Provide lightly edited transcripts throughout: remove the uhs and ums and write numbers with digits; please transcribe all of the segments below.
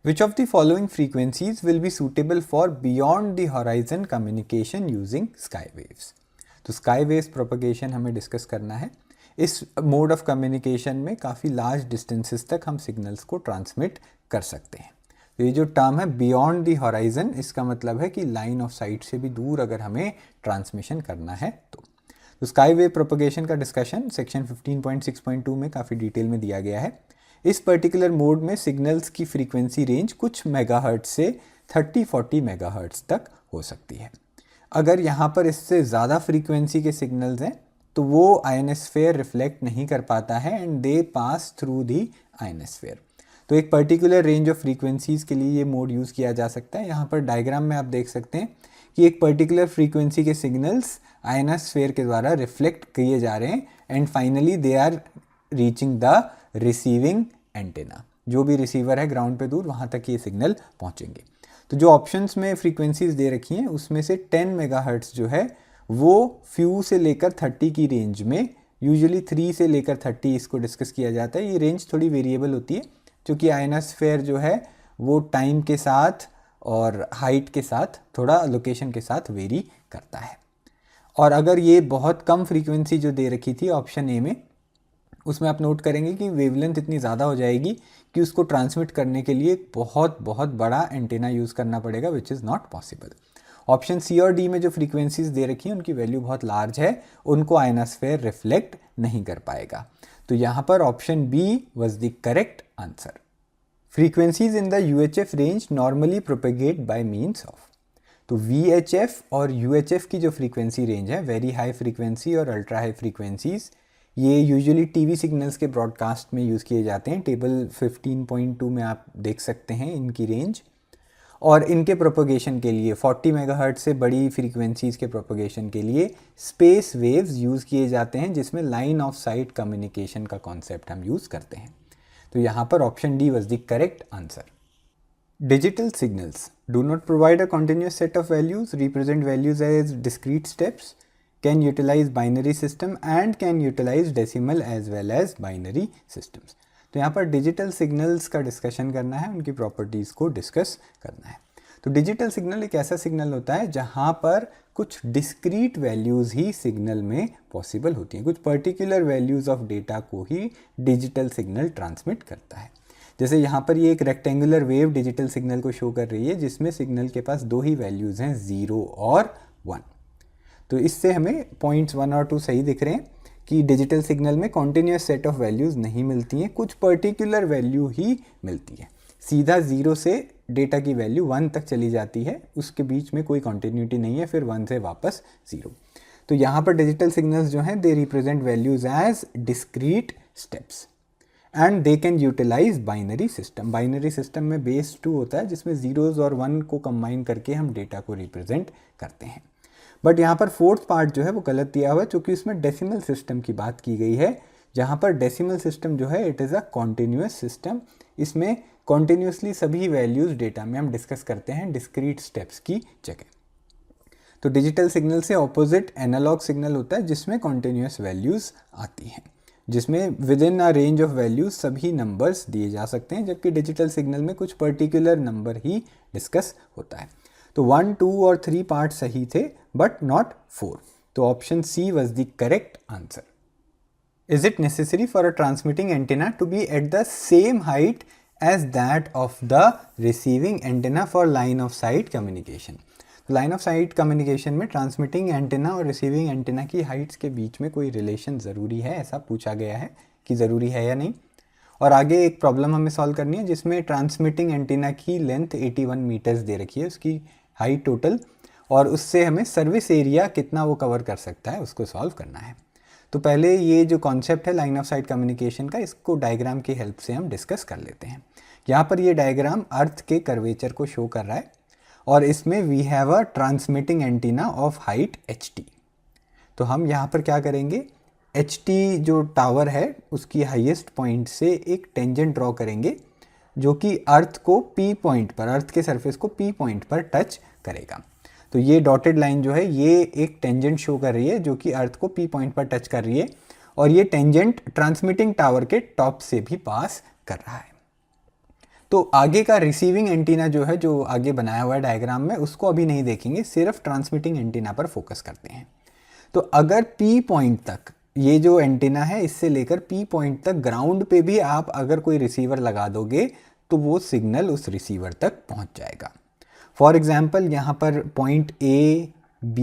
Which of the following frequencies will be suitable for beyond the horizon communication using sky waves? तो sky waves propagation हमें discuss करना है। इस mode of communication में काफ़ी large distances तक हम सिग्नल्स को ट्रांसमिट कर सकते हैं। तो ये जो टर्म है बियॉन्ड दी हॉराइजन, इसका मतलब है कि लाइन ऑफ साइट से भी दूर अगर हमें ट्रांसमिशन करना है तो स्काई वेव प्रोपगेशन का डिस्कशन सेक्शन 15.6.2 में काफ़ी डिटेल में दिया गया है। इस पर्टिकुलर मोड में सिग्नल्स की फ्रीक्वेंसी रेंज कुछ मेगाहर्ट्ज से 30-40 मेगाहर्ट्ज तक हो सकती है। अगर यहाँ पर इससे ज़्यादा फ्रीक्वेंसी के सिग्नल्स हैं तो वो आयनोस्फेयर रिफ्लेक्ट नहीं कर पाता है and they pass through the ionosphere. तो एक पर्टिकुलर रेंज ऑफ फ्रीक्वेंसीज़ के लिए ये मोड यूज़ किया जा सकता है। यहाँ पर डायग्राम में आप देख सकते हैं कि एक पर्टिकुलर फ्रीक्वेंसी के सिग्नल्स आयनोस्फेयर के द्वारा रिफ्लेक्ट किए जा रहे हैं and finally they are reaching the receiving antenna. जो भी रिसीवर है ग्राउंड पे दूर, वहाँ तक ये सिग्नल पहुँचेंगे। तो जो ऑप्शंस में फ्रीक्वेंसीज दे रखी हैं उसमें से 10 मेगाहर्ट्ज जो है वो फ्यू से लेकर 30 की रेंज में, यूजुअली 3 से लेकर 30 इसको डिस्कस किया जाता है। ये रेंज थोड़ी वेरिएबल होती है क्योंकि आयनोस्फेयर जो है वो टाइम के साथ और हाइट के साथ, थोड़ा लोकेशन के साथ वेरी करता है। और अगर ये बहुत कम फ्रीक्वेंसी जो दे रखी थी ऑप्शन ए में, उसमें आप नोट करेंगे कि वेवलेंथ इतनी ज़्यादा हो जाएगी कि उसको ट्रांसमिट करने के लिए बहुत बहुत बड़ा एंटेना यूज़ करना पड़ेगा, which is not possible. Option C और डी में जो फ्रीक्वेंसीज दे रखी हैं उनकी वैल्यू बहुत लार्ज है, उनको आयनोस्फेयर रिफ्लेक्ट नहीं कर पाएगा। तो यहाँ पर option B was the correct answer. Frequencies in the UHF range normally propagate by means of. तो VHF और UHF की जो फ्रीक्वेंसी रेंज है, वेरी हाई फ्रीक्वेंसी और अल्ट्रा हाई फ्रीक्वेंसीज, ये यूजुअली टीवी सिग्नल्स के ब्रॉडकास्ट में यूज़ किए जाते हैं। टेबल 15.2 में आप देख सकते हैं इनकी रेंज। और इनके प्रोपगेशन के लिए 40 मेगाहर्ट्ज से बड़ी फ्रीक्वेंसीज़ के प्रोपगेशन के लिए स्पेस वेव्स यूज़ किए जाते हैं, जिसमें लाइन ऑफ साइट कम्युनिकेशन का कॉन्सेप्ट हम यूज़ करते हैं। तो यहाँ पर option D was the correct answer. Digital signals do not provide a continuous set of values, represent values as discrete steps, can utilize binary system and can utilize decimal as well as binary systems। तो यहाँ पर digital signals का discussion करना है, उनकी properties को discuss करना है। तो डिजिटल सिग्नल एक ऐसा सिग्नल होता है जहाँ पर कुछ डिस्क्रीट वैल्यूज़ ही सिग्नल में पॉसिबल होती हैं। कुछ पर्टिकुलर वैल्यूज़ ऑफ डेटा को ही डिजिटल सिग्नल ट्रांसमिट करता है। जैसे यहाँ पर ये एक रेक्टेंगुलर वेव डिजिटल सिग्नल को शो कर रही है, जिसमें सिग्नल के पास दो ही वैल्यूज़ हैं, 0 और 1। तो इससे हमें पॉइंट्स 1 और 2 सही दिख रहे हैं कि डिजिटल सिग्नल में कॉन्टिन्यूस सेट ऑफ वैल्यूज़ नहीं मिलती हैं, कुछ पर्टिकुलर वैल्यू ही मिलती है। सीधा 0 से डेटा की वैल्यू 1 तक चली जाती है, उसके बीच में कोई कॉन्टिन्यूटी नहीं है, फिर 1 से वापस 0। तो यहाँ पर डिजिटल सिग्नल्स जो हैं they represent values as discrete steps and they can utilise binary system. Binary system में बेस 2 होता है, जिसमें 0s और 1 को कंबाइन करके हम डेटा को रिप्रेजेंट करते हैं। बट यहाँ पर फोर्थ पार्ट जो है वो गलत दिया हुआ है, क्योंकि इसमें डेसिमल सिस्टम की बात की गई है, जहाँ पर डेसिमल सिस्टम जो है it is a continuous system. इसमें कॉन्टिन्यूसली सभी वैल्यूज़ डेटा में हम डिस्कस करते हैं डिस्क्रीट स्टेप्स की जगह। तो डिजिटल सिग्नल से ऑपोजिट एनालॉग सिग्नल होता है, जिसमें कॉन्टिन्यूस वैल्यूज़ आती हैं, जिसमें with in a range of values सभी नंबर्स दिए जा सकते हैं, जबकि डिजिटल सिग्नल में कुछ पर्टिकुलर नंबर ही डिस्कस होता है। तो 1, 2 और 3 पार्ट सही थे बट नॉट 4। तो option C was the correct answer. Is it necessary for a transmitting antenna to be at the same height as that of the receiving antenna for line of sight communication. Line of sight communication में transmitting antenna और receiving antenna की heights के बीच में कोई relation ज़रूरी है, ऐसा पूछा गया है कि ज़रूरी है या नहीं। और आगे एक प्रॉब्लम हमें सॉल्व करनी है जिसमें ट्रांसमिटिंग एंटीना की लेंथ 81 मीटर्स दे रखी है, उसकी हाइट टोटल, और उससे हमें सर्विस एरिया कितना वो कवर कर सकता है उसको सॉल्व करना है। तो पहले ये जो कॉन्सेप्ट है लाइन ऑफ साइट कम्युनिकेशन का, इसको डायग्राम की हेल्प से हम डिस्कस कर लेते हैं। यहाँ पर ये डायग्राम अर्थ के कर्वेचर को शो कर रहा है और इसमें we have a transmitting antenna of height HT। तो हम यहाँ पर क्या करेंगे, HT जो टावर है उसकी हाईएस्ट पॉइंट से एक टेंजेंट ड्रॉ करेंगे जो कि अर्थ को P पॉइंट पर, अर्थ के सरफेस को P पॉइंट पर टच करेगा। तो ये डॉटेड लाइन जो है ये एक टेंजेंट शो कर रही है जो कि अर्थ को P पॉइंट पर टच कर रही है, और ये टेंजेंट ट्रांसमिटिंग टावर के टॉप से भी पास कर रहा है। तो आगे का रिसीविंग एंटीना जो है, जो आगे बनाया हुआ है डायग्राम में, उसको अभी नहीं देखेंगे, सिर्फ ट्रांसमिटिंग एंटीना पर फोकस करते हैं। तो अगर P पॉइंट तक, ये जो एंटीना है इससे लेकर P पॉइंट तक ग्राउंड पे भी आप अगर कोई रिसीवर लगा दोगे तो वो सिग्नल उस रिसीवर तक पहुंच जाएगा। फॉर एग्जांपल यहाँ पर point A, B,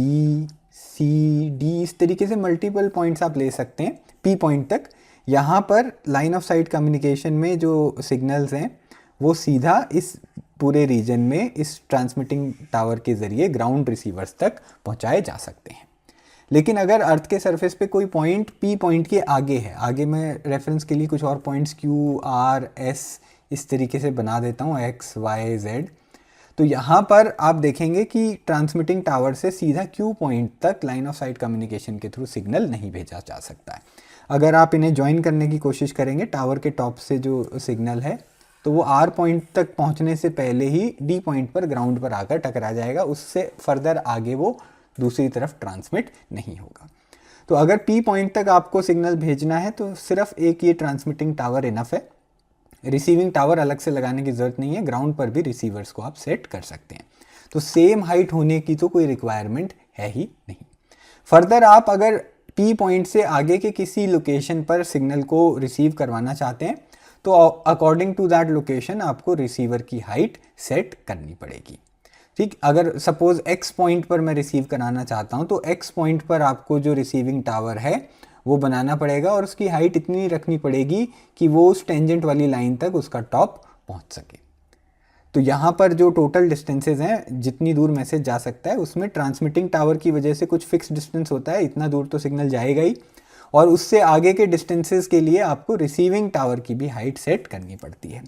C, D, इस तरीके से मल्टीपल पॉइंट्स आप ले सकते हैं P पॉइंट तक। यहाँ पर लाइन ऑफ साइट कम्युनिकेशन में जो सिग्नल्स हैं वो सीधा इस पूरे रीजन में इस ट्रांसमिटिंग टावर के ज़रिए ग्राउंड रिसीवर्स तक पहुँचाए जा सकते हैं। लेकिन अगर अर्थ के सरफेस पे कोई पॉइंट P पॉइंट के आगे है, आगे मैं रेफरेंस के लिए कुछ और पॉइंट्स Q, R, S इस तरीके से बना देता हूँ, X, Y, Z, तो यहाँ पर आप देखेंगे कि ट्रांसमिटिंग टावर से सीधा Q पॉइंट तक लाइन ऑफ साइट कम्युनिकेशन के थ्रू सिग्नल नहीं भेजा जा सकता है। अगर आप इन्हें ज्वाइन करने की कोशिश करेंगे टावर के टॉप से जो सिग्नल है, तो वो R पॉइंट तक पहुँचने से पहले ही D पॉइंट पर ग्राउंड पर आकर टकरा जाएगा, उससे फर्दर आगे वो दूसरी तरफ ट्रांसमिट नहीं होगा। तो अगर P पॉइंट तक आपको सिग्नल भेजना है तो सिर्फ एक ये ट्रांसमिटिंग टावर इनफ है, रिसीविंग टावर अलग से लगाने की ज़रूरत नहीं है, ग्राउंड पर भी रिसीवर्स को आप सेट कर सकते हैं। तो सेम हाइट होने की तो कोई रिक्वायरमेंट है ही नहीं। फर्दर आप अगर P पॉइंट से आगे के किसी लोकेशन पर सिग्नल को रिसीव करवाना चाहते हैं तो अकॉर्डिंग टू दैट लोकेशन आपको रिसीवर की हाइट सेट करनी पड़ेगी। ठीक, अगर सपोज X पॉइंट पर मैं रिसीव कराना चाहता हूँ तो X पॉइंट पर आपको जो रिसीविंग टावर है वो बनाना पड़ेगा और उसकी हाइट इतनी रखनी पड़ेगी कि वो उस टेंजेंट वाली लाइन तक उसका टॉप पहुँच सके। तो यहाँ पर जो टोटल डिस्टेंसेज हैं, जितनी दूर मैसेज जा सकता है, उसमें ट्रांसमिटिंग टावर की वजह से कुछ फिक्स डिस्टेंस होता है, इतना दूर तो सिग्नल जाएगा ही, और उससे आगे के डिस्टेंसेज के लिए आपको रिसीविंग टावर की भी हाइट सेट करनी पड़ती है।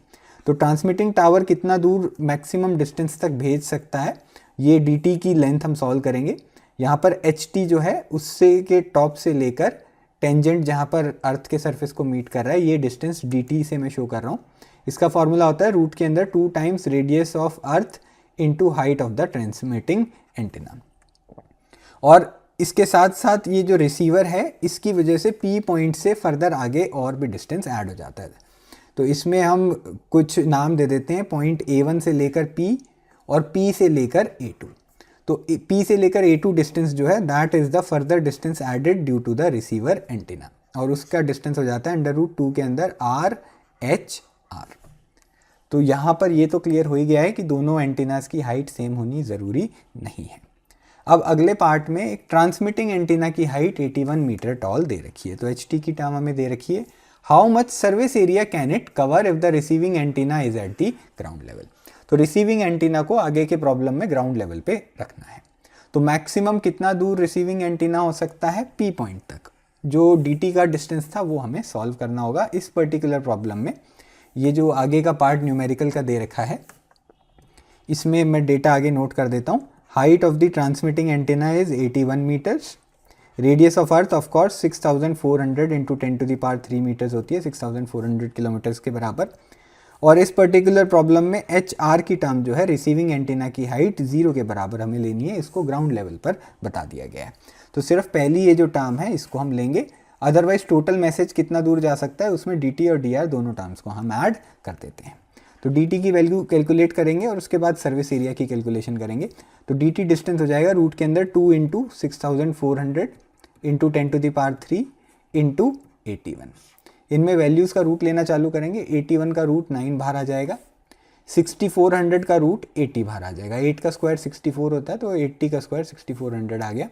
तो ट्रांसमिटिंग टावर कितना दूर मैक्सिमम डिस्टेंस तक भेज सकता है, ये dt की लेंथ हम सॉल्व करेंगे। यहाँ पर ht जो है उससे के टॉप से लेकर टेंजेंट जहाँ पर अर्थ के सरफेस को मीट कर रहा है, ये डिस्टेंस dt से मैं शो कर रहा हूँ। इसका फॉर्मूला होता है रूट के अंदर 2 times radius of earth into height of the transmitting antenna. और इसके साथ साथ ये जो रिसीवर है इसकी वजह से P पॉइंट से फर्दर आगे और भी डिस्टेंस ऐड हो जाता है। तो इसमें हम कुछ नाम दे देते हैं, पॉइंट A1 से लेकर P और P से लेकर A2। तो P से लेकर A2 डिस्टेंस जो है that is the further distance added due to the receiver antenna, और उसका डिस्टेंस हो जाता है √2 के अंदर RHR। तो यहाँ पर ये तो क्लियर हो ही गया है कि दोनों एंटीनास की हाइट सेम होनी ज़रूरी नहीं है। अब अगले पार्ट में एक ट्रांसमिटिंग एंटीना की हाइट 81 मीटर टॉल दे रखी है। तो HT की टर्म हमें दे रखी है, how much service area can it cover if the receiving antenna is at the ground level. तो रिसीविंग एंटीना को आगे के प्रॉब्लम में ग्राउंड लेवल पे रखना है। तो मैक्सिमम कितना दूर रिसीविंग एंटीना हो सकता है P पॉइंट तक, जो dt का डिस्टेंस था वो हमें सॉल्व करना होगा इस पर्टिकुलर प्रॉब्लम में। ये जो आगे का पार्ट न्यूमेरिकल का दे रखा है, इसमें मैं डेटा आगे नोट कर देता हूँ। Height of the transmitting antenna is 81 metres, radius of earth of course 6400 into 10⁻³ metres होती है, 6400 किलोमीटर्स के बराबर। और इस पर्टिकुलर प्रॉब्लम में HR की टर्म जो है रिसीविंग एंटीना की हाइट 0 के बराबर हमें लेनी है, इसको ग्राउंड लेवल पर बता दिया गया है। तो सिर्फ पहली ये जो टर्म है इसको हम लेंगे, अदरवाइज टोटल मैसेज कितना दूर जा सकता है उसमें dt और dr दोनों टर्म्स को हम ऐड कर देते हैं। तो dt की वैल्यू कैलकुलेट करेंगे और उसके बाद सर्विस एरिया की कैलकुलेशन करेंगे। तो dt डिस्टेंस हो जाएगा रूट के अंदर 2 इंटू 6400 इंटू 10⁻³ इंटू 81। इनमें वैल्यूज़ का रूट लेना चालू करेंगे। 81 का रूट 9 बाहर आ जाएगा, 6400 का रूट 80 बाहर आ जाएगा। 8 का स्क्वायर 64 होता है तो 80 का स्क्वायर 6400 आ गया।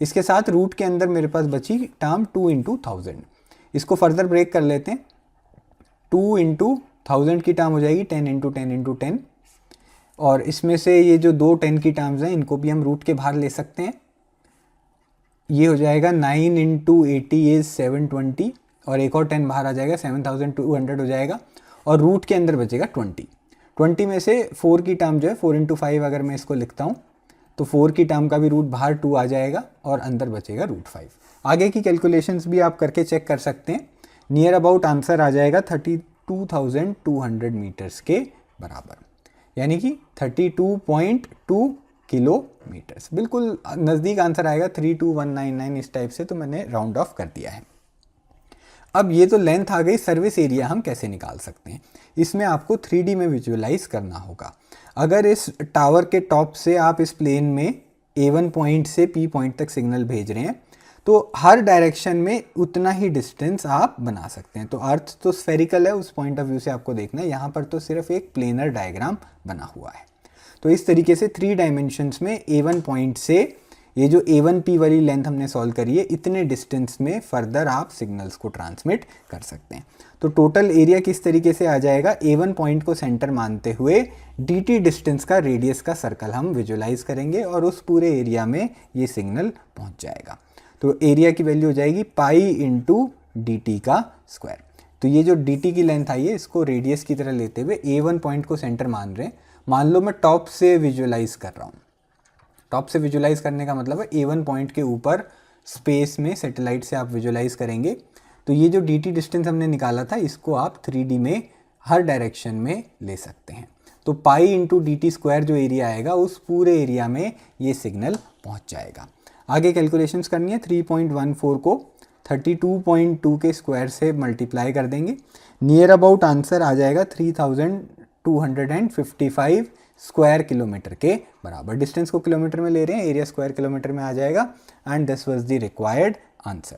इसके साथ रूट के अंदर मेरे पास बची टर्म 2 इंटू 1000। इसको फर्दर ब्रेक कर लेते हैं। 2 इंटू 1000 की टर्म हो जाएगी 10 इंटू 10 इंटू 10, और इसमें से ये जो दो 10 की टर्म्स हैं इनको भी हम रूट के बाहर ले सकते हैं। ये हो जाएगा 9 इंटू 80 इज 720, और एक और 10 बाहर आ जाएगा 7200 हो जाएगा, और रूट के अंदर बचेगा 20 में से 4 की टर्म जो है 4 इंटू 5 अगर मैं इसको लिखता हूँ तो 4 की टर्म का भी रूट बाहर 2 आ जाएगा और अंदर बचेगा √5। आगे की कैलकुलेशंस भी आप करके चेक कर सकते हैं। नियर अबाउट आंसर आ जाएगा 32,200 मीटर्स के बराबर, यानी कि 32.2 किलोमीटर्स। बिल्कुल नज़दीक आंसर आएगा, 32199 इस टाइप से, तो मैंने राउंड ऑफ कर दिया है। अब ये तो लेंथ आ गई, सर्विस एरिया हम कैसे निकाल सकते हैं? इसमें आपको 3D में विजुअलाइज करना होगा। अगर इस टावर के टॉप से आप इस प्लेन में A1 पॉइंट से P पॉइंट तक सिग्नल भेज रहे हैं तो हर डायरेक्शन में उतना ही डिस्टेंस आप बना सकते हैं। तो अर्थ तो स्फेरिकल है, उस पॉइंट ऑफ व्यू से आपको देखना है, यहाँ पर तो सिर्फ एक प्लेनर डायग्राम बना हुआ है। तो इस तरीके से 3 डायमेंशंस में A1 पॉइंट से ये जो A1P वाली लेंथ हमने सॉल्व करी है, इतने डिस्टेंस में फर्दर आप सिग्नल्स को ट्रांसमिट कर सकते हैं। तो टोटल एरिया किस तरीके से आ जाएगा? A1 पॉइंट को सेंटर मानते हुए dt डिस्टेंस का रेडियस का सर्कल हम विजुअलाइज करेंगे और उस पूरे एरिया में ये सिग्नल पहुंच जाएगा। तो एरिया की वैल्यू हो जाएगी पाई इंटू dt का स्क्वायर। तो ये जो dt की लेंथ आई है इसको रेडियस की तरह लेते हुए A1 पॉइंट को सेंटर मान रहे हैं। मान लो मैं टॉप से विजुअलाइज कर रहा हूँ। टॉप से विजुअलाइज करने का मतलब है A1 पॉइंट के ऊपर स्पेस में सैटेलाइट से आप विजुअलाइज करेंगे। तो ये जो dt डिस्टेंस हमने निकाला था इसको आप 3D में हर डायरेक्शन में ले सकते हैं। तो पाई इंटू dt स्क्वायर जो एरिया आएगा उस पूरे एरिया में ये सिग्नल पहुंच जाएगा। आगे कैलकुलेशंस करनी है। 3.14 को 32.2 के स्क्वायर से मल्टीप्लाई कर देंगे। नियर अबाउट आंसर आ जाएगा 3255 स्क्वायर किलोमीटर के बराबर। डिस्टेंस को किलोमीटर में ले रहे हैं, एरिया स्क्वायर किलोमीटर में आ जाएगा। And this was the required answer.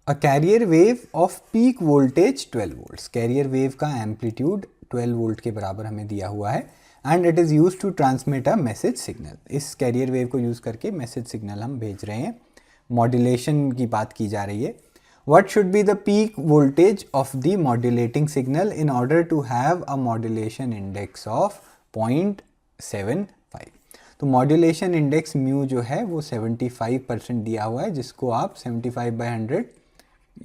A carrier wave of peak voltage 12 volts. Carrier wave का एम्पलीट्यूड 12 वोल्ट के बराबर हमें दिया हुआ है and it is use to transmit a message signal. इस कैरियर वेव को यूज़ करके मैसेज सिग्नल हम भेज रहे हैं। मॉड्यूलेशन की बात की जा रही है। What should be the peak voltage of the modulating signal in order to have a modulation index of 0.75? तो मॉड्यूलेशन इंडेक्स म्यू जो है वो 75% दिया हुआ है, जिसको आप 75/100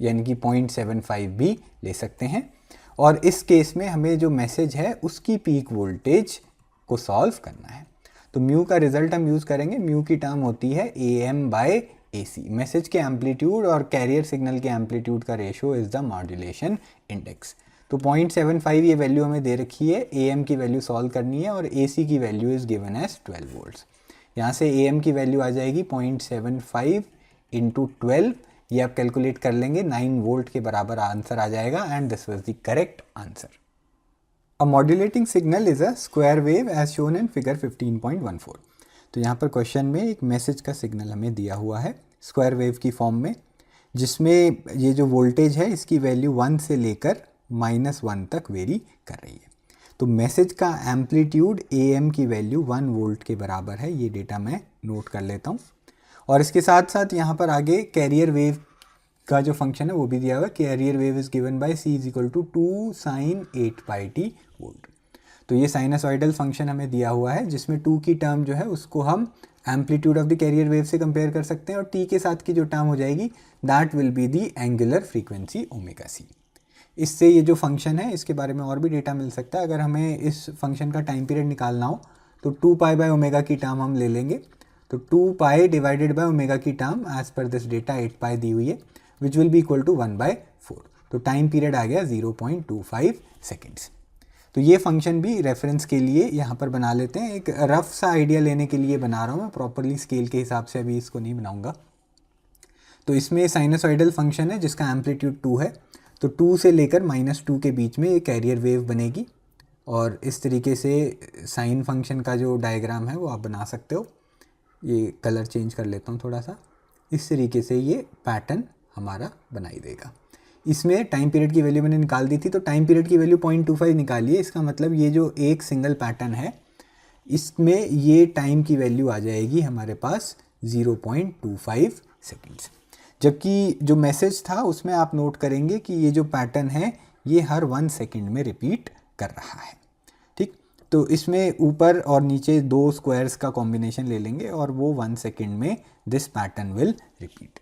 यानी कि 0.75 भी ले सकते हैं। और इस केस में हमें जो मैसेज है उसकी पीक वोल्टेज को सॉल्व करना है। तो म्यू का रिजल्ट हम यूज़ करेंगे। म्यू की टर्म होती है AM/AC। मैसेज के एम्पलीट्यूड और कैरियर सिग्नल के एम्पलीट्यूड का ratio is the modulation index. तो 0.75 ये वैल्यू हमें दे रखी है। AM की वैल्यू सॉल्व करनी है और AC की value is given as 12 volts. यहाँ से AM की वैल्यू आ जाएगी 0.75 इंटू 12, ये आप कैलकुलेट कर लेंगे, 9 वोल्ट के बराबर आंसर आ जाएगा। And this was the correct answer. A modulating signal is a square wave as shown in figure 15.14। तो यहाँ पर क्वेश्चन में एक मैसेज का सिग्नल हमें दिया हुआ है स्क्वायर वेव की फॉर्म में, जिसमें ये जो वोल्टेज है इसकी वैल्यू 1 से लेकर -1 तक वेरी कर रही है। तो मैसेज का एम्पलीट्यूड AM की वैल्यू 1 वोल्ट के बराबर है। ये डेटा मैं नोट कर लेता हूँ। और इसके साथ साथ यहाँ पर आगे कैरियर वेव का जो फंक्शन है वो भी दिया हुआ है। Carrier wave is given by C = 2 sin 8πt volt. तो ये साइनसॉइडल फंक्शन हमें दिया हुआ है, जिसमें 2 की टर्म जो है उसको हम amplitude of the carrier wave से कंपेयर कर सकते हैं और t के साथ की जो टर्म हो जाएगी that will be the angular frequency ω/c। इससे ये जो फंक्शन है इसके बारे में और भी डेटा मिल सकता है। अगर हमें इस फंक्शन का टाइम पीरियड निकालना हो तो 2π/ω की टर्म हम ले लेंगे। तो 2π डिवाइडेड बाय ओमेगा की term as per this data 8π दी हुई है, which will be equal to 1/4। तो टाइम पीरियड आ गया 0.25 सेकेंड्स। तो ये फंक्शन भी रेफरेंस के लिए यहाँ पर बना लेते हैं। एक रफ सा आइडिया लेने के लिए बना रहा हूँ मैं, प्रॉपरली स्केल के हिसाब से अभी इसको नहीं बनाऊंगा। तो इसमें साइनसॉइडल फंक्शन है जिसका एम्पलीट्यूड 2 है। तो 2 से लेकर -2 के बीच में ये कैरियर वेव बनेगी और इस तरीके से साइन फंक्शन का जो डायग्राम है वो आप बना सकते हो। ये कलर चेंज कर लेता हूँ थोड़ा सा। इस तरीके से ये पैटर्न हमारा बनाई देगा। इसमें टाइम पीरियड की वैल्यू मैंने निकाल दी थी, तो टाइम पीरियड की वैल्यू 0.25 निकालिए। इसका मतलब ये जो एक सिंगल पैटर्न है इसमें ये टाइम की वैल्यू आ जाएगी हमारे पास 0.25 सेकेंड्स। जबकि जो मैसेज था उसमें आप नोट करेंगे कि ये जो पैटर्न है ये हर 1 सेकेंड में रिपीट कर रहा है। ठीक, तो इसमें ऊपर और नीचे 2 स्क्वायर्स का कॉम्बिनेशन ले लेंगे और वो 1 सेकेंड में दिस पैटर्न विल रिपीट।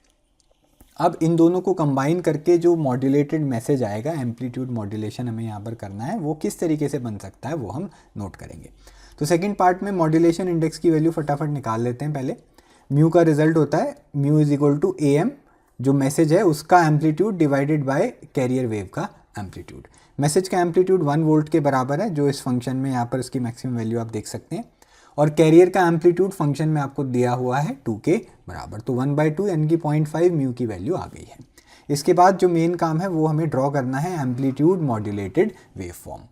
अब इन दोनों को कंबाइन करके जो मॉड्यूलेटेड मैसेज आएगा, एम्पलीट्यूड मॉड्यूलेशन हमें यहाँ पर करना है, वो किस तरीके से बन सकता है वो हम नोट करेंगे। तो सेकंड पार्ट में मॉड्यूलेशन इंडेक्स की वैल्यू फटाफट निकाल लेते हैं। पहले म्यू का रिजल्ट होता है mu is equal to AM, जो मैसेज है उसका amplitude divided by carrier wave का एम्पलीट्यूड। मैसेज का एम्पलीट्यूड 1 वोल्ट के बराबर है, जो इस फंक्शन में यहाँ पर इसकी मैक्सिमम वैल्यू आप देख सकते हैं। और कैरियर का एम्पलीट्यूड फंक्शन में आपको दिया हुआ है 2 के बराबर। तो 1/2 यानी कि 0.5 म्यू की वैल्यू आ गई है। इसके बाद जो मेन काम है वो हमें ड्रॉ करना है एम्पलीट्यूड मॉड्यूलेटेड वेव फॉर्म।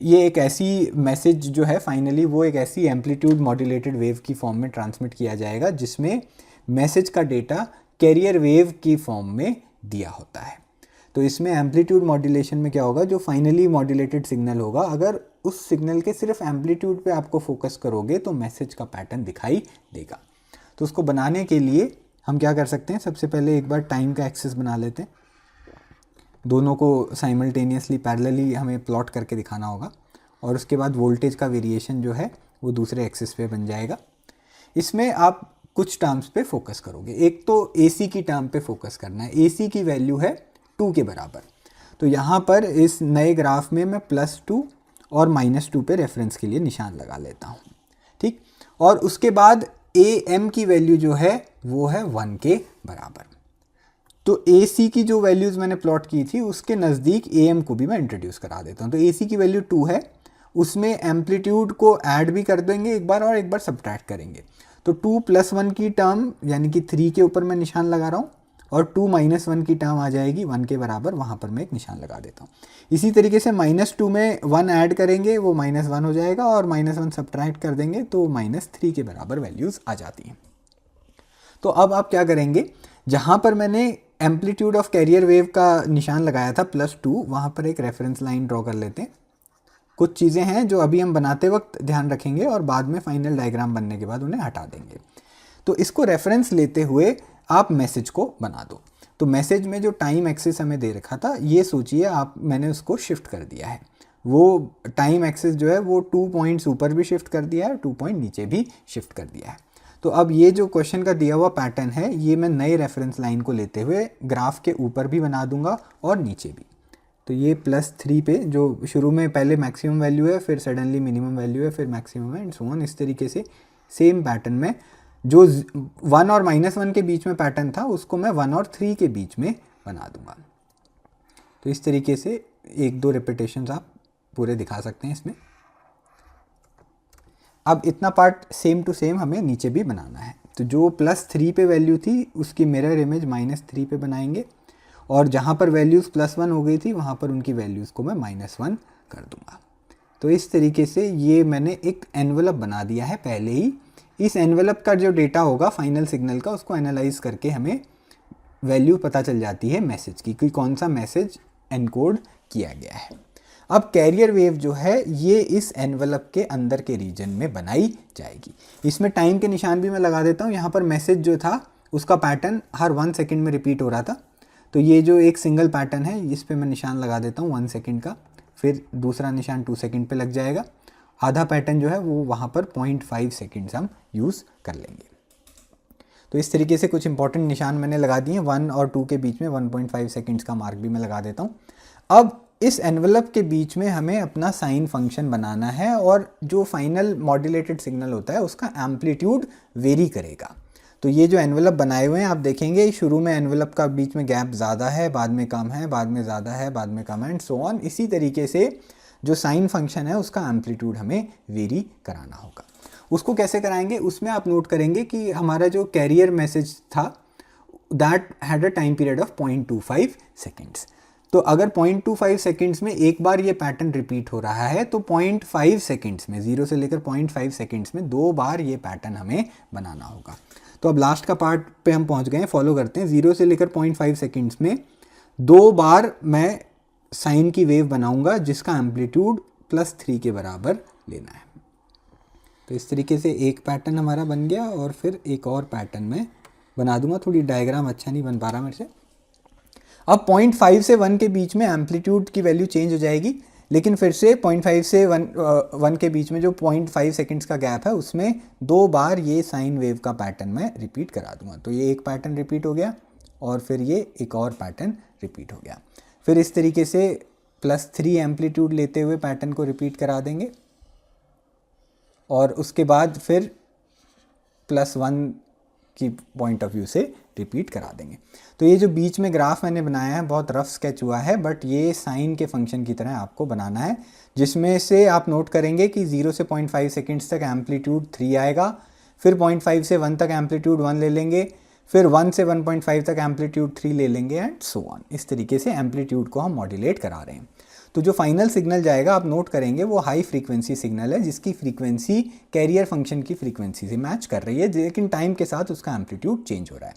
ये एक ऐसी मैसेज जो है फाइनली वो एक ऐसी एम्पलीट्यूड मॉड्यूलेटेड वेव की फॉर्म में ट्रांसमिट किया जाएगा जिसमें मैसेज का डेटा कैरियर वेव की फॉर्म में दिया होता है। तो इसमें एम्पलीट्यूड मॉड्यूलेशन में क्या होगा, जो फाइनली मॉड्यूलेटेड सिग्नल होगा, अगर उस सिग्नल के सिर्फ एम्पलीट्यूड पे आपको फोकस करोगे तो मैसेज का पैटर्न दिखाई देगा। तो उसको बनाने के लिए हम क्या कर सकते हैं, सबसे पहले एक बार टाइम का एक्सिस बना लेते हैं। दोनों को साइमल्टेनियसली पैरेलली हमें प्लॉट करके दिखाना होगा और उसके बाद वोल्टेज का वेरिएशन जो है वो दूसरे एक्सिस पे बन जाएगा। इसमें आप कुछ टर्म्स पे फोकस करोगे। एक तो AC की टर्म पे फोकस करना है। AC की वैल्यू है 2 के बराबर। तो यहाँ पर इस नए ग्राफ में मैं +2 और -2 पे रेफरेंस के लिए निशान लगा लेता हूँ, ठीक। और उसके बाद AM की वैल्यू जो है वो है 1 के बराबर। तो AC की जो वैल्यूज़ मैंने प्लॉट की थी उसके नज़दीक AM को भी मैं इंट्रोड्यूस करा देता हूँ। तो AC की वैल्यू 2 है, उसमें एम्पलीट्यूड को ऐड भी कर देंगे एक बार और एक बार सब्ट्रैक्ट करेंगे। तो 2 + 1 की टर्म यानी कि 3 के ऊपर मैं निशान लगा रहा हूँ और 2 - 1 की टर्म आ जाएगी 1 के बराबर, वहाँ पर मैं एक निशान लगा देता हूँ। इसी तरीके से -2 में 1 ऐड करेंगे वो -1 हो जाएगा और -1 सब्ट्रैक्ट कर देंगे तो -3 के बराबर वैल्यूज़ आ जाती हैं। तो अब आप क्या करेंगे, जहाँ पर मैंने एम्पलीट्यूड ऑफ कैरियर वेव का निशान लगाया था +2, वहाँ पर एक रेफरेंस लाइन ड्रॉ कर लेते हैं। कुछ चीज़ें हैं जो अभी हम बनाते वक्त ध्यान रखेंगे और बाद में फाइनल डायग्राम बनने के बाद उन्हें हटा देंगे। तो इसको रेफरेंस लेते हुए आप मैसेज को बना दो। तो मैसेज में जो टाइम एक्सिस हमें दे रखा था, ये सोचिए आप, मैंने उसको शिफ्ट कर दिया है। वो टाइम एक्सिस जो है वो 2 पॉइंट्स ऊपर भी शिफ्ट कर दिया है, 2 पॉइंट नीचे भी शिफ्ट कर दिया है। तो अब ये जो क्वेश्चन का दिया हुआ पैटर्न है, ये मैं नए रेफरेंस लाइन को लेते हुए ग्राफ के ऊपर भी बना दूंगा और नीचे भी। तो ये +3 पे जो शुरू में पहले मैक्सिमम वैल्यू है, फिर सडनली मिनिमम वैल्यू है, फिर मैक्सिमम है एंड सो ऑन। इस तरीके से सेम पैटर्न में जो 1 और -1 के बीच में पैटर्न था उसको मैं 1 और 3 के बीच में बना दूंगा। तो इस तरीके से 1-2 रिपीटेशंस आप पूरे दिखा सकते हैं इसमें। अब इतना पार्ट सेम टू सेम हमें नीचे भी बनाना है। तो जो +3 पे वैल्यू थी उसकी मिरर इमेज -3 पे बनाएंगे और जहाँ पर वैल्यूज़ +1 हो गई थी वहाँ पर उनकी वैल्यूज़ को मैं -1 कर दूंगा। तो इस तरीके से ये मैंने एक एनवेलप बना दिया है पहले ही। इस एनवेलप का जो डेटा होगा फाइनल सिग्नल का, उसको एनालाइज करके हमें वैल्यू पता चल जाती है मैसेज की कि कौन सा मैसेज एनकोड किया गया है। अब कैरियर वेव जो है ये इस एनवेलप के अंदर के रीजन में बनाई जाएगी। इसमें टाइम के निशान भी मैं लगा देता हूँ। यहाँ पर मैसेज जो था उसका पैटर्न हर 1 सेकेंड में रिपीट हो रहा था। तो ये जो एक सिंगल पैटर्न है इस पर मैं निशान लगा देता हूँ 1 सेकेंड का, फिर दूसरा निशान 2 सेकेंड पे लग जाएगा। आधा पैटर्न जो है वो वहाँ पर 0.5 सेकेंड्स हम यूज़ कर लेंगे। तो इस तरीके से कुछ इंपॉर्टेंट निशान मैंने लगा दिए। 1 और 2 के बीच में 1.5 सेकेंड्स का मार्क भी मैं लगा देता हूँ। अब इस एनवेलप के बीच में हमें अपना साइन फंक्शन बनाना है और जो फाइनल मॉड्यूलेटेड सिग्नल होता है उसका एम्पलीट्यूड वेरी करेगा। तो ये जो एनवेलप बनाए हुए हैं आप देखेंगे शुरू में एनवेलप का बीच में गैप ज़्यादा है, बाद में कम है, बाद में ज़्यादा है, बाद में कम है एंड सो ऑन। इसी तरीके से जो साइन फंक्शन है उसका एम्पलीट्यूड हमें वेरी कराना होगा। उसको कैसे कराएंगे, उसमें आप नोट करेंगे कि हमारा जो कैरियर मैसेज था that had a time period of 0.25 seconds. तो अगर 0.25 सेकेंड्स में एक बार ये पैटर्न रिपीट हो रहा है तो 0.5 सेकेंड्स में, 0 से लेकर 0.5 सेकेंड्स में 2 बार ये पैटर्न हमें बनाना होगा। तो अब लास्ट का पार्ट पे हम पहुंच गए हैं, फॉलो करते हैं। 0 से लेकर 0.5 सेकेंड्स में 2 बार मैं साइन की वेव बनाऊंगा जिसका एम्पलीट्यूड +3 के बराबर लेना है। तो इस तरीके से एक पैटर्न हमारा बन गया और फिर एक और पैटर्न मैं बना दूंगा। थोड़ी डायग्राम अच्छा नहीं बन पा रहा मेरे से। अब 0.5 से 1 के बीच में एम्पलीट्यूड की वैल्यू चेंज हो जाएगी, लेकिन फिर से 0.5 से 1 के बीच में जो 0.5 सेकेंड्स का गैप है उसमें 2 बार ये साइन वेव का पैटर्न मैं रिपीट करा दूंगा। तो ये एक पैटर्न रिपीट हो गया और फिर ये एक और पैटर्न रिपीट हो गया। फिर इस तरीके से +3 एम्पलीट्यूड लेते हुए पैटर्न को रिपीट करा देंगे और उसके बाद फिर +1 की पॉइंट ऑफ व्यू से रिपीट करा देंगे। तो ये जो बीच में ग्राफ मैंने बनाया है बहुत रफ स्केच हुआ है, बट ये साइन के फंक्शन की तरह आपको बनाना है, जिसमें से आप नोट करेंगे कि 0 से 0.5 सेकेंड्स तक एम्पलीट्यूड 3 आएगा, फिर 0.5 से 1 तक एम्पलीट्यूड 1 ले लेंगे, फिर 1 से 1.5 तक एम्पलीट्यूड 3 ले लेंगे एंड सो ऑन। इस तरीके से एम्पलीट्यूड को हम मॉड्यूलेट करा रहे हैं। तो जो फाइनल सिग्नल जाएगा आप नोट करेंगे वो हाई फ्रीक्वेंसी सिग्नल है, जिसकी फ्रीक्वेंसी कैरियर फंक्शन की फ्रीक्वेंसी से मैच कर रही है, लेकिन टाइम के साथ उसका एम्पलीट्यूड चेंज हो रहा है।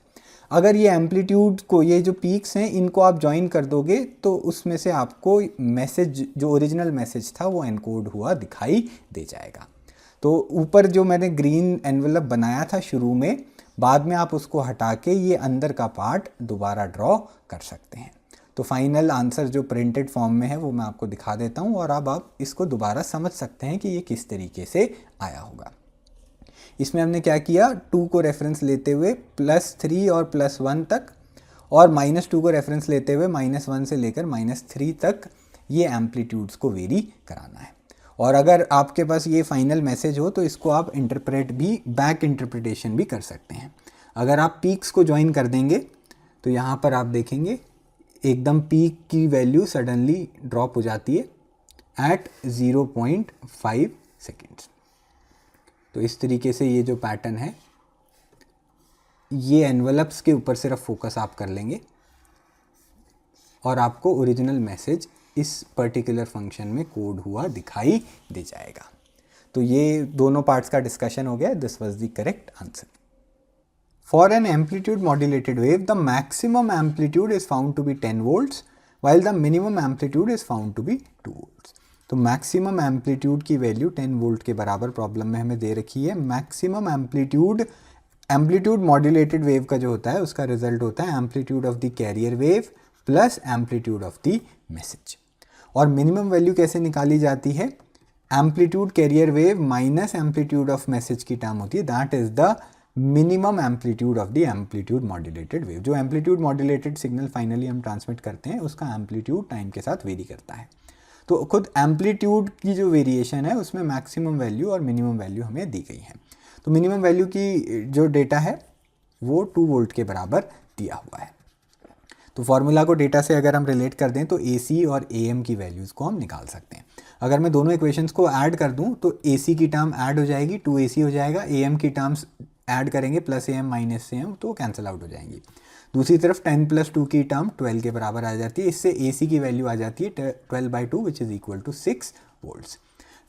अगर ये एम्पलीट्यूड को, ये जो पीक्स हैं, इनको आप ज्वाइन कर दोगे तो उसमें से आपको मैसेज, जो ओरिजिनल मैसेज था वो एनकोड हुआ दिखाई दे जाएगा। तो ऊपर जो मैंने ग्रीन एनवेलप बनाया था शुरू में, बाद में आप उसको हटा के ये अंदर का पार्ट दोबारा ड्रॉ कर सकते हैं। तो फाइनल आंसर जो प्रिंटेड फॉर्म में है वो मैं आपको दिखा देता हूँ, और अब आप इसको दोबारा समझ सकते हैं कि ये किस तरीके से आया होगा। इसमें हमने क्या किया, 2 को रेफरेंस लेते हुए +3 और +1 तक, और -2 को रेफरेंस लेते हुए -1 से लेकर -3 तक ये एम्पलीट्यूड्स को वेरी कराना है। और अगर आपके पास ये फाइनल मैसेज हो तो इसको आप इंटरप्रेट भी, बैक इंटरप्रिटेशन भी कर सकते हैं। अगर आप पीक्स को ज्वाइन कर देंगे तो यहाँ पर आप देखेंगे एकदम पीक की वैल्यू सडनली ड्रॉप हो जाती है एट 0.5 सेकेंड्स। तो इस तरीके से ये जो पैटर्न है, ये एनवलप्स के ऊपर सिर्फ फोकस आप कर लेंगे और आपको ओरिजिनल मैसेज इस पर्टिकुलर फंक्शन में कोड हुआ दिखाई दे जाएगा। तो ये दोनों पार्ट्स का डिस्कशन हो गया। This was the correct answer. For an amplitude modulated wave the maximum amplitude is found to be 10 volts while the minimum amplitude is found to be 2 volts। तो मैक्सिमम एम्पलीट्यूड की value 10 volt के बराबर problem में हमें दे रखी है। Maximum amplitude modulated wave का जो होता है उसका रिजल्ट होता है amplitude of the carrier wave plus amplitude of the message. और मिनिमम वैल्यू कैसे निकाली जाती है, amplitude carrier wave minus amplitude of message की टर्म होती है, that is the minimum amplitude of the amplitude modulated wave. जो एम्पलीट्यूड मॉड्यूलेटेड सिग्नल फाइनली हम ट्रांसमिट करते हैं उसका एम्पलीट्यूड टाइम के साथ वेरी करता है। तो खुद एम्पलीट्यूड की जो वेरिएशन है उसमें मैक्सिमम वैल्यू और मिनिमम वैल्यू हमें दी गई है। तो मिनिमम वैल्यू की जो डेटा है वो 2 वोल्ट के बराबर दिया हुआ है। तो फॉर्मूला को डेटा से अगर हम रिलेट कर दें तो AC और AM की वैल्यूज़ को हम निकाल सकते हैं। अगर मैं दोनों इक्वेशंस को ऐड कर दूं तो AC की टर्म ऐड हो जाएगी, 2AC हो जाएगा, AM की टर्म्स ऐड करेंगे +AM -AM तो कैंसिल आउट हो जाएंगी। दूसरी तरफ 10 + 2 की टर्म 12 के बराबर आ जाती है। इससे AC की वैल्यू आ जाती है 12/2 which is equal to 6 volts.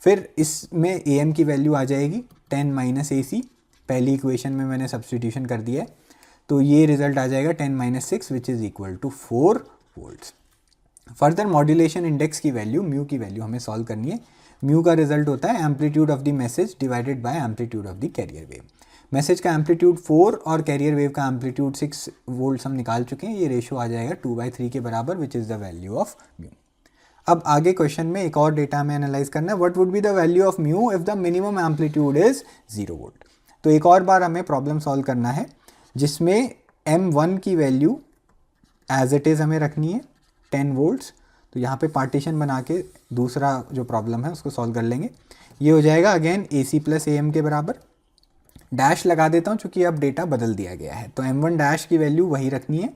फिर इसमें AM की वैल्यू आ जाएगी 10 - AC, पहली इक्वेशन में मैंने सब्सटीट्यूशन कर दिया है, तो ये रिजल्ट आ जाएगा 10 - 6 which is equal to 4 volts. Further modulation index की वैल्यू, म्यू की वैल्यू हमें सॉल्व करनी है। म्यू का रिजल्ट होता है amplitude of the message divided by amplitude of the carrier wave. Message का एम्पलीट्यूड 4 और कैरियर वेव का एम्पलीट्यूड 6 वोल्ट्स हम निकाल चुके हैं। ये रेशो आ जाएगा 2/3 के बराबर विच is the value of mu. अब आगे क्वेश्चन में एक और डेटा हमें एनालाइज करना है, what would be the value of mu if the minimum amplitude is 0 volt. तो एक और बार हमें प्रॉब्लम सॉल्व करना है जिसमें M1 की वैल्यू एज इट इज़ हमें रखनी है 10 वोल्ट्स। तो यहाँ पे पार्टीशन बना के दूसरा जो प्रॉब्लम है उसको सॉल्व कर लेंगे। ये हो जाएगा अगेन AC + AM के बराबर। डैश लगा देता हूँ चूँकि अब डेटा बदल दिया गया है, तो M1 डैश की वैल्यू वही रखनी है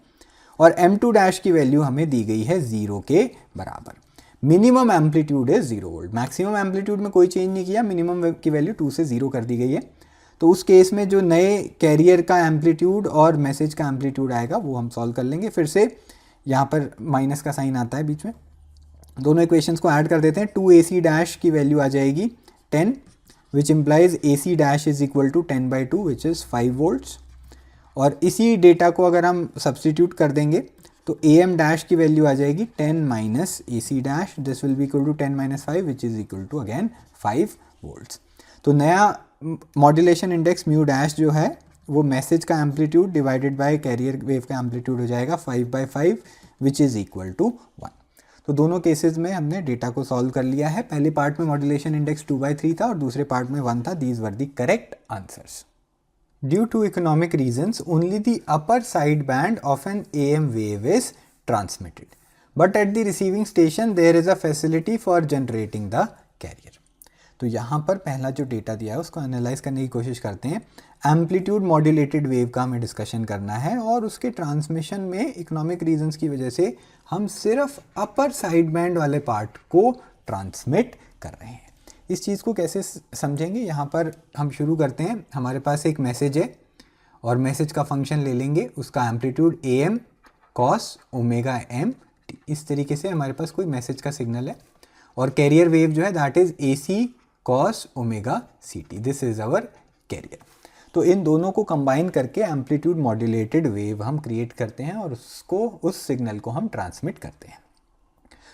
और M2 डैश की वैल्यू हमें दी गई है 0 के बराबर। मिनिमम एम्पलीट्यूड है 0 वोल्ट, मैक्सिमम एम्पलीट्यूड में कोई चेंज नहीं किया, मिनिमम की वैल्यू 2 से 0 कर दी गई है। तो उस केस में जो नए कैरियर का एम्पलीट्यूड और मैसेज का एम्पलीट्यूड आएगा वो हम सॉल्व कर लेंगे। फिर से यहाँ पर माइनस का साइन आता है बीच में, दोनों इक्वेशंस को ऐड कर देते हैं। 2AC डैश की वैल्यू आ जाएगी 10 which implies AC dash is equal to 10/2 which is 5 volts. और इसी डेटा को अगर हम सब्सटीट्यूट कर देंगे तो AM डैश की वैल्यू आ जाएगी 10 - AC dash, this will be equal to 10 - 5 which is equal to again 5 volts. तो नया मॉड्यूलेशन इंडेक्स म्यू डैश जो है वो मैसेज का amplitude divided by carrier wave का एम्पलीट्यूड हो जाएगा 5/5 विच इज़ इक्वल टू 1। तो दोनों केसेस में हमने डेटा को सॉल्व कर लिया है। पहले पार्ट में मॉड्यूलेशन इंडेक्स 2/3 था और दूसरे पार्ट में 1 था। These were the correct answers. Due to economic reasons only the upper side band of an AM wave is transmitted, but at the receiving station there is a facility for generating the carrier. तो यहाँ पर पहला जो data दिया है उसको analyse करने की कोशिश करते हैं। एम्पलीट्यूड मॉड्यूलेटेड वेव का हमें डिस्कशन करना है और उसके ट्रांसमिशन में इकोनॉमिक रीजंस की वजह से हम सिर्फ अपर साइड बैंड वाले पार्ट को ट्रांसमिट कर रहे हैं। इस चीज़ को कैसे समझेंगे, यहाँ पर हम शुरू करते हैं। हमारे पास एक मैसेज है और मैसेज का फंक्शन ले लेंगे, उसका amplitude AM cos omega m t. इस तरीके से हमारे पास कोई मैसेज का सिग्नल है और कैरियर वेव जो है that is AC cos omega c t. This is our carrier. तो इन दोनों को कंबाइन करके एम्पलीट्यूड मॉड्यूलेटेड वेव हम क्रिएट करते हैं और उसको, उस सिग्नल को हम ट्रांसमिट करते हैं।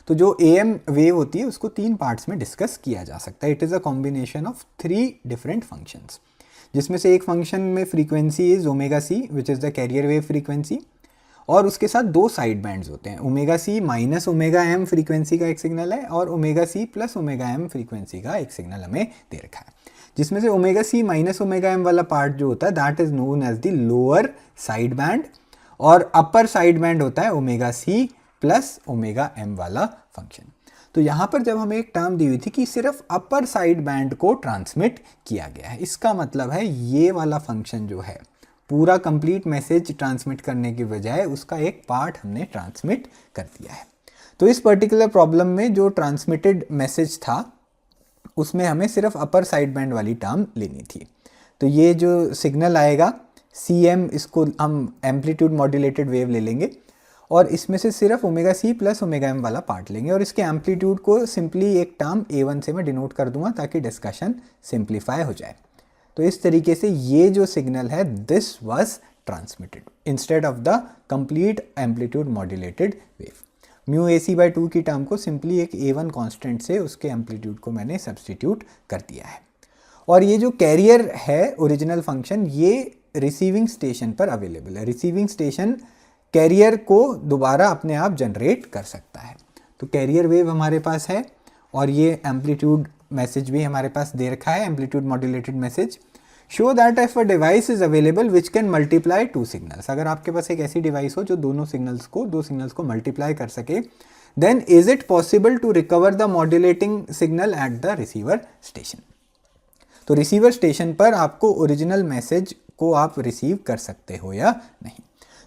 तो जो AM वेव होती है उसको 3 पार्ट्स में डिस्कस किया जा सकता है। It is a combination of 3 different functions, जिसमें से एक फंक्शन में frequency is omega c which is the carrier wave frequency, और उसके साथ 2 साइड बैंड्स होते हैं। Omega c minus omega m frequency का एक सिग्नल है और omega c plus omega m frequency का एक सिग्नल हमें दे रखा है, जिसमें से omega c minus omega m वाला पार्ट जो होता है that is known as the lower side band, और अपर साइड बैंड होता है omega c plus omega m वाला फंक्शन। तो यहाँ पर जब हमें एक टर्म दी हुई थी कि सिर्फ अपर साइड बैंड को ट्रांसमिट किया गया है, इसका मतलब है ये वाला फंक्शन जो है पूरा कंप्लीट मैसेज ट्रांसमिट करने के बजाय उसका एक पार्ट हमने ट्रांसमिट कर दिया है। तो इस पर्टिकुलर प्रॉब्लम में जो ट्रांसमिटेड मैसेज था उसमें हमें सिर्फ अपर साइड बैंड वाली टर्म लेनी थी। तो ये जो सिग्नल आएगा CM, इसको हम एम्पलीट्यूड मॉड्यूलेटेड वेव ले लेंगे और इसमें से सिर्फ omega c plus omega m वाला पार्ट लेंगे और इसके एम्पलीट्यूड को सिंपली एक टर्म A1 से मैं डिनोट कर दूंगा ताकि डिस्कशन सिंप्लीफाई हो जाए। तो इस तरीके से ये जो सिग्नल है this was transmitted instead of the complete amplitude modulated wave. Mu AC/2 की टर्म को सिंपली एक A1 कांस्टेंट से उसके एम्पलीट्यूड को मैंने सब्स्टिट्यूट कर दिया है। और ये जो कैरियर है ओरिजिनल फंक्शन ये रिसीविंग स्टेशन पर अवेलेबल है। रिसीविंग स्टेशन कैरियर को दोबारा अपने आप जनरेट कर सकता है। तो कैरियर वेव हमारे पास है और ये एम्पलीट्यूड मैसेज भी हमारे पास दे रखा है, amplitude modulated message. Show that if a device is available which can multiply 2 signals, अगर आपके पास एक ऐसी डिवाइस हो जो दो सिग्नल्स को मल्टीप्लाई कर सके, then is it possible to recover the modulating signal at the receiver station. तो रिसीवर स्टेशन पर आपको ओरिजिनल मैसेज को आप रिसीव कर सकते हो या नहीं।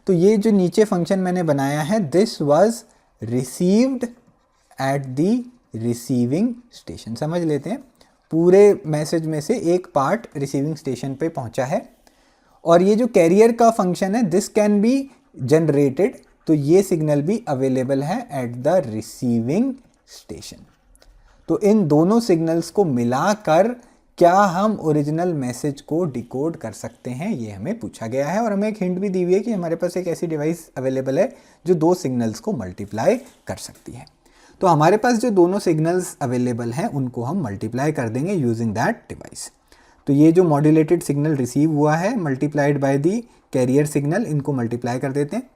तो ये जो नीचे फंक्शन मैंने बनाया है this was received eight the receiving station. समझ लेते हैं, पूरे मैसेज में से एक पार्ट रिसीविंग स्टेशन पे पहुंचा है और ये जो कैरियर का फंक्शन है दिस कैन बी जनरेटेड, तो ये सिग्नल भी अवेलेबल है एट द रिसीविंग स्टेशन। तो इन दोनों सिग्नल्स को मिलाकर क्या हम ओरिजिनल मैसेज को डिकोड कर सकते हैं, ये हमें पूछा गया है। और हमें एक हिंट भी दी हुई है कि हमारे पास एक ऐसी डिवाइस अवेलेबल है जो 2 सिग्नल्स को मल्टीप्लाई कर सकती है। तो हमारे पास जो दोनों सिग्नल्स अवेलेबल हैं उनको हम मल्टीप्लाई कर देंगे यूजिंग दैट डिवाइस। तो ये जो मॉड्यूलेटेड सिग्नल रिसीव हुआ है multiplied by the carrier signal, इनको मल्टीप्लाई कर देते हैं।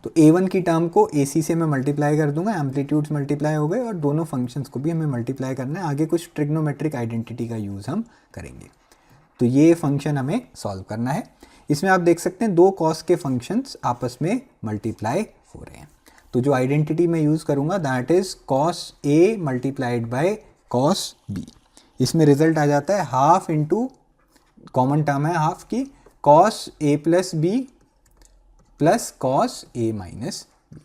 तो A1 की टर्म को AC से मैं मल्टीप्लाई कर दूंगा, एम्पलीट्यूड्स मल्टीप्लाई हो गए और दोनों फंक्शंस को भी हमें मल्टीप्लाई करना है। आगे कुछ ट्रिग्नोमेट्रिक आइडेंटिटी का यूज़ हम करेंगे। तो ये फंक्शन हमें सॉल्व करना है। इसमें आप देख सकते हैं 2 कॉस के फंक्शंस आपस में मल्टीप्लाई हो रहे हैं। तो जो आइडेंटिटी मैं यूज़ करूँगा that is cos A multiplied by cos B। इसमें रिजल्ट आ जाता है हाफ इंटू, कॉमन टर्म है हाफ की, cos A plus B plus cos A minus B।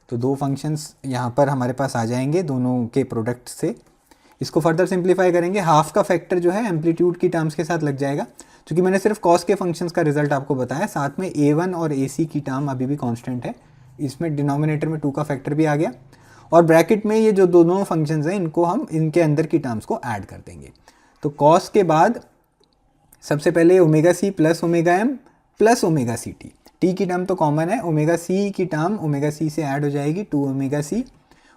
तो 2 फंक्शंस यहाँ पर हमारे पास आ जाएंगे दोनों के प्रोडक्ट से। इसको फर्दर सिंप्लीफाई करेंगे, हाफ का फैक्टर जो है एम्पलीट्यूड की टर्म्स के साथ लग जाएगा। क्योंकि मैंने सिर्फ कॉस के फंक्शंस का रिजल्ट आपको बताया, साथ में A1 और AC की टर्म अभी भी कांस्टेंट है, इसमें डिनोमिनेटर में 2 का फैक्टर भी आ गया और ब्रैकेट में ये जो दोनों फंक्शंस हैं इनको हम इनके अंदर की टर्म्स को ऐड कर देंगे। तो कॉस के बाद सबसे पहले omega c plus omega m plus omega c t, t की टर्म तो कॉमन है, ओमेगा सी की टर्म ओमेगा सी से ऐड हो जाएगी 2 ओमेगा सी,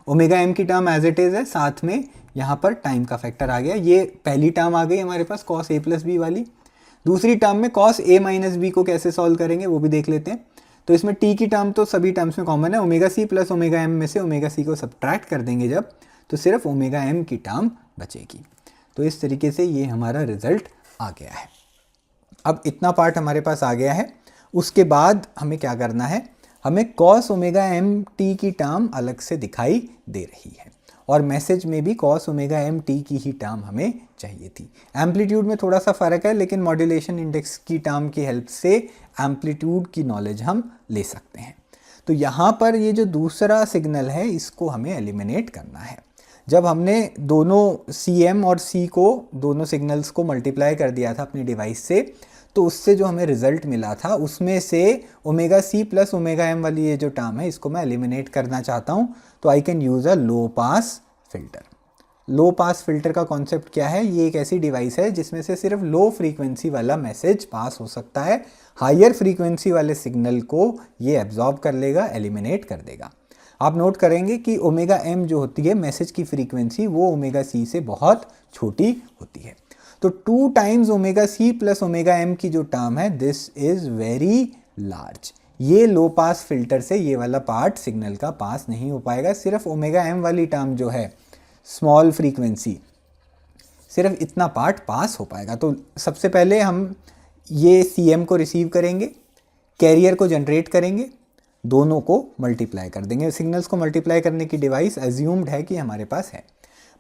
ओमेगा एम की टर्म एज इट इज़ है, साथ में यहाँ पर टाइम का फैक्टर आ गया। ये पहली टर्म आ गई हमारे पास कॉस A प्लस बी वाली। दूसरी टर्म में कॉस A माइनस बी को कैसे सॉल्व करेंगे वो भी देख लेते हैं। तो इसमें टी की टर्म तो सभी टर्म्स में कॉमन है, omega c plus omega m में से ओमेगा सी को सब्ट्रैक्ट कर देंगे जब, तो सिर्फ ओमेगा एम की टर्म बचेगी। तो इस तरीके से ये हमारा रिजल्ट आ गया है। अब इतना पार्ट हमारे पास आ गया है, उसके बाद हमें क्या करना है, हमें कॉस ओमेगा एम टी की टर्म अलग से दिखाई दे रही है और मैसेज में भी कॉस ओमेगा एम टी की ही टर्म हमें चाहिए थी। एम्पलीट्यूड में थोड़ा सा फ़र्क है लेकिन मॉड्यूलेशन इंडेक्स की टर्म की हेल्प से एम्पलीट्यूड की नॉलेज हम ले सकते हैं। तो यहाँ पर ये जो दूसरा सिग्नल है इसको हमें एलिमिनेट करना है। जब हमने दोनों CM और C को, दोनों सिग्नल्स को मल्टीप्लाई कर दिया था अपनी डिवाइस से, तो उससे जो हमें रिजल्ट मिला था उसमें से omega c plus omega m वाली ये जो टर्म है इसको मैं एलिमिनेट करना चाहता हूँ, तो I can use a low pass filter. Low pass filter का कॉन्सेप्ट क्या है? ये एक ऐसी डिवाइस है जिसमें से सिर्फ लो फ्रीक्वेंसी वाला मैसेज पास हो सकता है, हायर फ्रीक्वेंसी वाले सिग्नल को ये एब्जॉर्ब कर लेगा, एलिमिनेट कर देगा। आप नोट करेंगे कि ओमेगा एम जो होती है मैसेज की फ्रीक्वेंसी वो ओमेगा सी से बहुत छोटी होती है। तो 2 times omega c plus omega m की जो टर्म है दिस इज वेरी लार्ज। ये लो पास फिल्टर से ये वाला पार्ट सिग्नल का पास नहीं हो पाएगा। सिर्फ ओमेगा एम वाली टर्म जो है स्मॉल फ्रीक्वेंसी, सिर्फ इतना पार्ट पास हो पाएगा। तो सबसे पहले हम ये सी एम को रिसीव करेंगे, कैरियर को जनरेट करेंगे, दोनों को मल्टीप्लाई कर देंगे। सिग्नल्स को मल्टीप्लाई करने की डिवाइस एज्यूम्ड है कि हमारे पास है।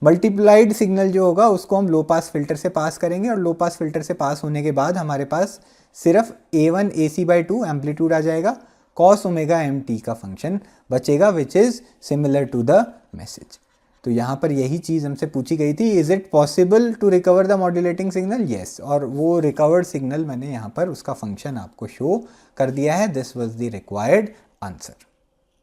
मल्टीप्लाइड सिग्नल जो होगा उसको हम लो पास फिल्टर से पास करेंगे और लो पास फिल्टर से पास होने के बाद हमारे पास सिर्फ A1 AC/2 एम्पलीट्यूड आ जाएगा, cos ओमेगा एम टी का फंक्शन बचेगा which is similar to the message. तो यहाँ पर यही चीज़ हमसे पूछी गई थी, is it possible to recover the modulating signal? Yes, और वो रिकवर्ड सिग्नल मैंने यहाँ पर उसका फंक्शन आपको शो कर दिया है। This was the required answer.